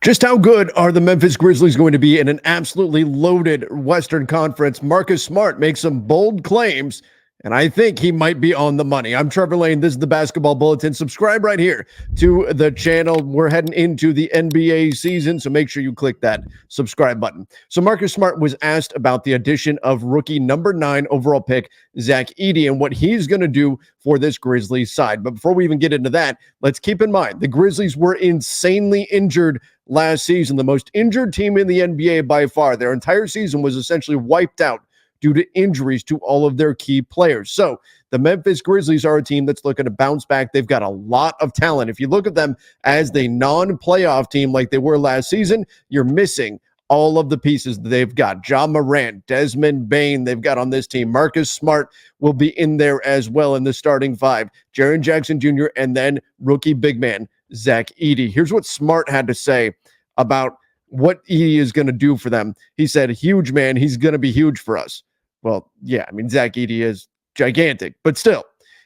Just how good are the Memphis Grizzlies going to be in an absolutely loaded Western Conference? Marcus Smart makes some bold claims, and I think he might be on the money. I'm Trevor Lane. This is the Basketball Bulletin. Subscribe right here to the channel. We're heading into the NBA season, so make sure you click that subscribe button. So Marcus Smart was asked about the addition of rookie number 9 overall pick Zach Edey and what he's going to do for this Grizzlies side. But before we even get into that, let's keep in mind the Grizzlies were insanely injured last season, the most injured team in the NBA by far. Their entire season was essentially wiped out due to injuries to all of their key players. So the Memphis Grizzlies are a team that's looking to bounce back. They've got a lot of talent. If you look at them as the non-playoff team like they were last season, you're missing all of the pieces that they've got. Ja Morant, Desmond Bane, they've got on this team. Marcus Smart will be in there as well in the starting five. Jaren Jackson Jr. and then rookie big man Zach Edey. Here's what Smart had to say about what Edey is going to do for them. He said, huge man, he's going to be huge for us. Well, yeah, I mean, Zach Edey is gigantic, but still,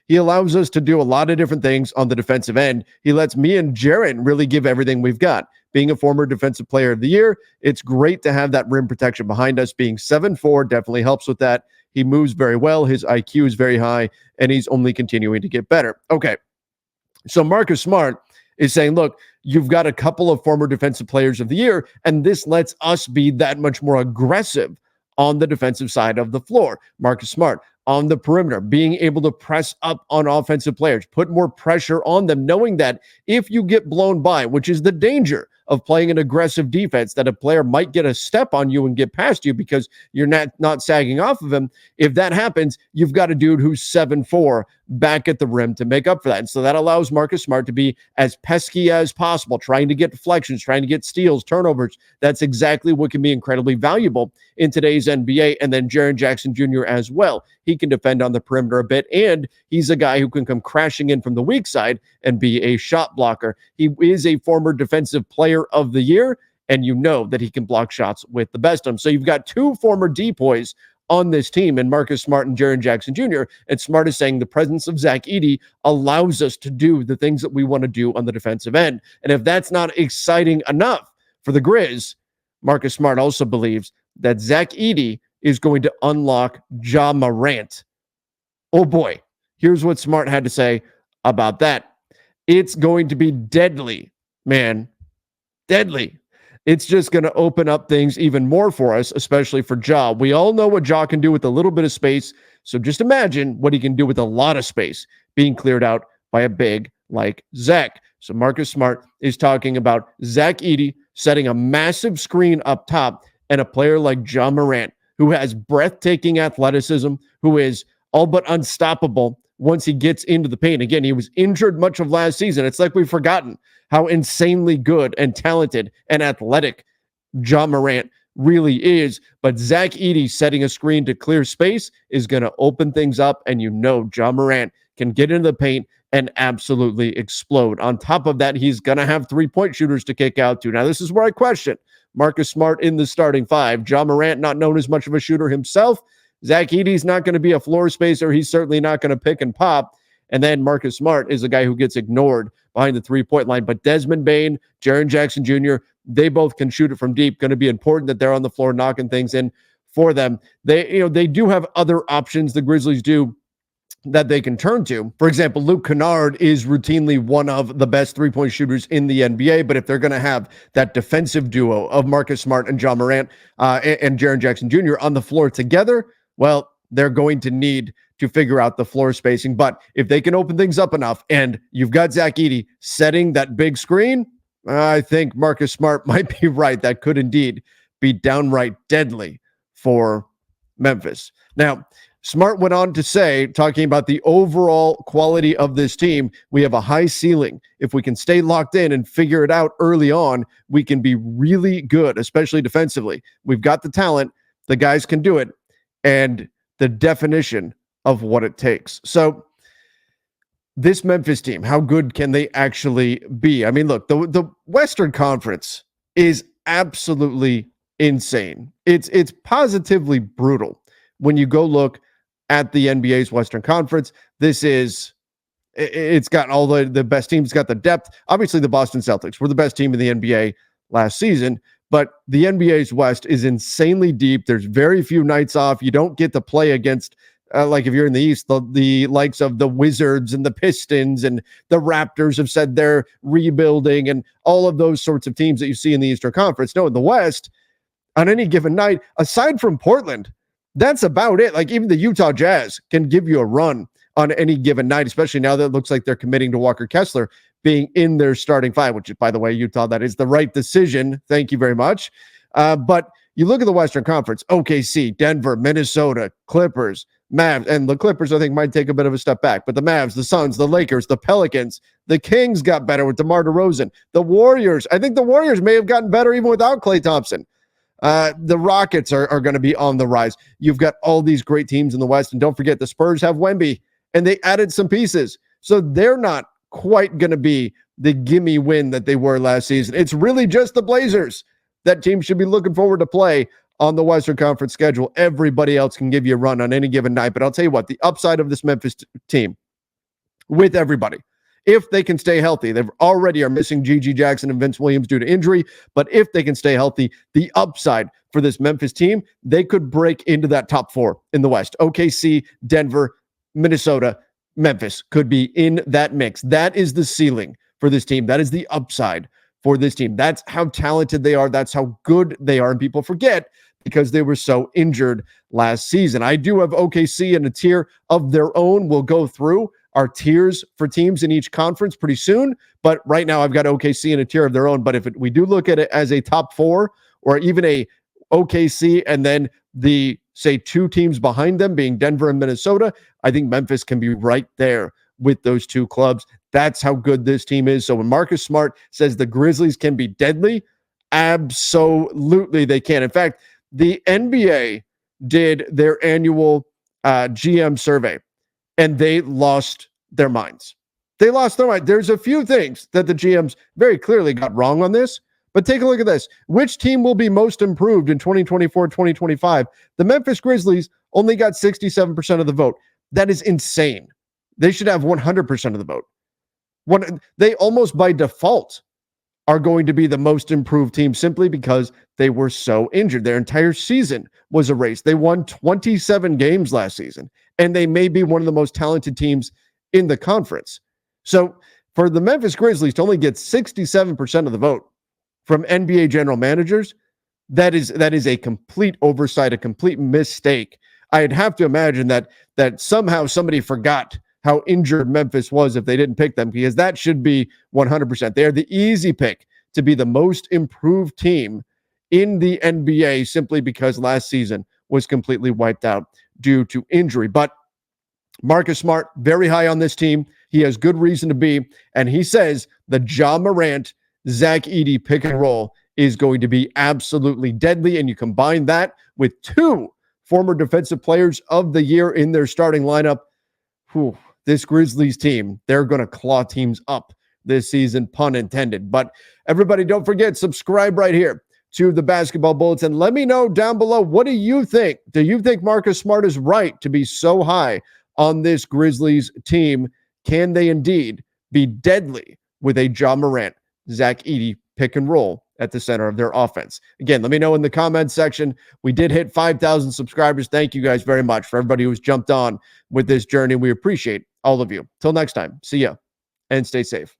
he allows us to do a lot of different things on the defensive end. He lets me and Jaren really give everything we've got. Being a former defensive player of the year, it's great to have that rim protection behind us. Being 7'4" definitely helps with that. He moves very well. His IQ is very high, and he's only continuing to get better. Okay, so Marcus Smart is saying, look, you've got a couple of former defensive players of the year, and this lets us be that much more aggressive on the defensive side of the floor. Marcus Smart on the perimeter, being able to press up on offensive players, put more pressure on them, knowing that if you get blown by, which is the danger of playing an aggressive defense, that a player might get a step on you and get past you because you're not sagging off of him. If that happens, you've got a dude who's 7'4" back at the rim to make up for that. And so that allows Marcus Smart to be as pesky as possible, trying to get deflections, trying to get steals, turnovers. That's exactly what can be incredibly valuable in today's NBA. And then Jaren Jackson Jr. as well. He can defend on the perimeter a bit, and he's a guy who can come crashing in from the weak side and be a shot blocker. He is a former defensive player of the year, and you know that he can block shots with the best of them. So you've got two former depoys on this team, and Marcus Smart and Jaren Jackson Jr. And Smart is saying the presence of Zach Edey allows us to do the things that we want to do on the defensive end. And if that's not exciting enough for the Grizz, Marcus Smart also believes that Zach Edey is going to unlock Ja Morant. Oh boy, here's what Smart had to say about that. It's going to be deadly, man. Deadly. It's just going to open up things even more for us, especially for Ja. We all know what Ja can do with a little bit of space, so just imagine what he can do with a lot of space being cleared out by a big like Zach. So Marcus Smart is talking about Zach Edey setting a massive screen up top and a player like Ja Morant, who has breathtaking athleticism, who is all but unstoppable once he gets into the paint. Again, he was injured much of last season. It's like we've forgotten how insanely good and talented and athletic Ja Morant really is. But Zach Edey setting a screen to clear space is going to open things up, and you know Ja Morant can get into the paint and absolutely explode. On top of that, he's going to have three-point shooters to kick out to. Now, this is where I question Marcus Smart in the starting five. Ja Morant, not known as much of a shooter himself. Zach Edey's not going to be a floor spacer. He's certainly not going to pick and pop. And then Marcus Smart is a guy who gets ignored behind the three-point line. But Desmond Bane, Jaren Jackson Jr., they both can shoot it from deep. Going to be important that they're on the floor knocking things in for them. They do have other options, the Grizzlies do, that they can turn to. For example, Luke Kennard is routinely one of the best three-point shooters in the NBA, but if they're going to have that defensive duo of Marcus Smart and Ja Morant and Jaren Jackson Jr. on the floor together, well, they're going to need to figure out the floor spacing. But if they can open things up enough, and you've got Zach Edey setting that big screen, I think Marcus Smart might be right. That could indeed be downright deadly for Memphis. Now, Smart went on to say, talking about the overall quality of this team, we have a high ceiling. If we can stay locked in and figure it out early on, we can be really good, especially defensively. We've got the talent. The guys can do it. And the definition of what it takes. So this Memphis team, how good can they actually be? I mean, look, the Western Conference is absolutely insane. It's positively brutal when you go look at the NBA's Western Conference. It's got all the best teams, got the depth. Obviously, the Boston Celtics were the best team in the NBA last season. But the NBA's West is insanely deep. There's very few nights off. You don't get to play against, like if you're in the East, the likes of the Wizards and the Pistons and the Raptors have said they're rebuilding and all of those sorts of teams that you see in the Eastern Conference. No, in the West, on any given night, aside from Portland, that's about it. Like even the Utah Jazz can give you a run on any given night, especially now that it looks like they're committing to Walker Kessler being in their starting five, which, by the way, Utah, that is the right decision. Thank you very much. But you look at the Western Conference, OKC, Denver, Minnesota, Clippers, Mavs, and the Clippers, I think, might take a bit of a step back. But the Mavs, the Suns, the Lakers, the Pelicans, the Kings got better with DeMar DeRozan. The Warriors, I think the Warriors may have gotten better even without Klay Thompson. The Rockets are going to be on the rise. You've got all these great teams in the West. And don't forget, the Spurs have Wemby, and they added some pieces. So they're not quite going to be the gimme win that they were last season. It's really just the Blazers that team should be looking forward to play on the Western Conference schedule. Everybody else can give you a run on any given night. But I'll tell you what, the upside of this Memphis team with everybody, if they can stay healthy, they already are missing G.G. Jackson and Vince Williams due to injury. But if they can stay healthy, the upside for this Memphis team, they could break into that top four in the West. OKC, Denver, Minnesota, Memphis could be in that mix. That is the ceiling for this team. That is the upside for this team. That's how talented they are. That's how good they are. And people forget because they were so injured last season. I do have OKC in a tier of their own. We'll go through our tiers for teams in each conference pretty soon. But right now I've got OKC in a tier of their own. But if we do look at it as a top four or even a OKC and then the, say, two teams behind them being Denver and Minnesota, I think Memphis can be right there with those two clubs. That's how good this team is. So when Marcus Smart says the Grizzlies can be deadly, absolutely they can. In fact, the NBA did their annual GM survey, and they lost their minds. They lost their mind. There's a few things that the GMs very clearly got wrong on this, but take a look at this. Which team will be most improved in 2024, 2025? The Memphis Grizzlies only got 67% of the vote. That is insane. They should have 100% of the vote. They almost by default are going to be the most improved team simply because they were so injured. Their entire season was a race. They won 27 games last season, and they may be one of the most talented teams in the conference. So for the Memphis Grizzlies to only get 67% of the vote from NBA general managers, that is a complete oversight, a complete mistake. I'd have to imagine that somehow somebody forgot how injured Memphis was if they didn't pick them, because that should be 100%. They are the easy pick to be the most improved team in the NBA simply because last season was completely wiped out due to injury. But Marcus Smart, very high on this team. He has good reason to be, and he says the Ja Morant, Zach Edey pick and roll is going to be absolutely deadly, and you combine that with two former defensive players of the year in their starting lineup. Whew, this Grizzlies team, they're going to claw teams up this season, pun intended. But everybody, don't forget, subscribe right here to the Basketball Bulletin. Let me know down below, what do you think? Do you think Marcus Smart is right to be so high on this Grizzlies team? Can they indeed be deadly with a Ja Morant, Zach Edey pick and roll at the center of their offense? Again, let me know in the comments section. We did hit 5,000 subscribers. Thank you guys very much for everybody who's jumped on with this journey. We appreciate all of you. Till next time, see ya and stay safe.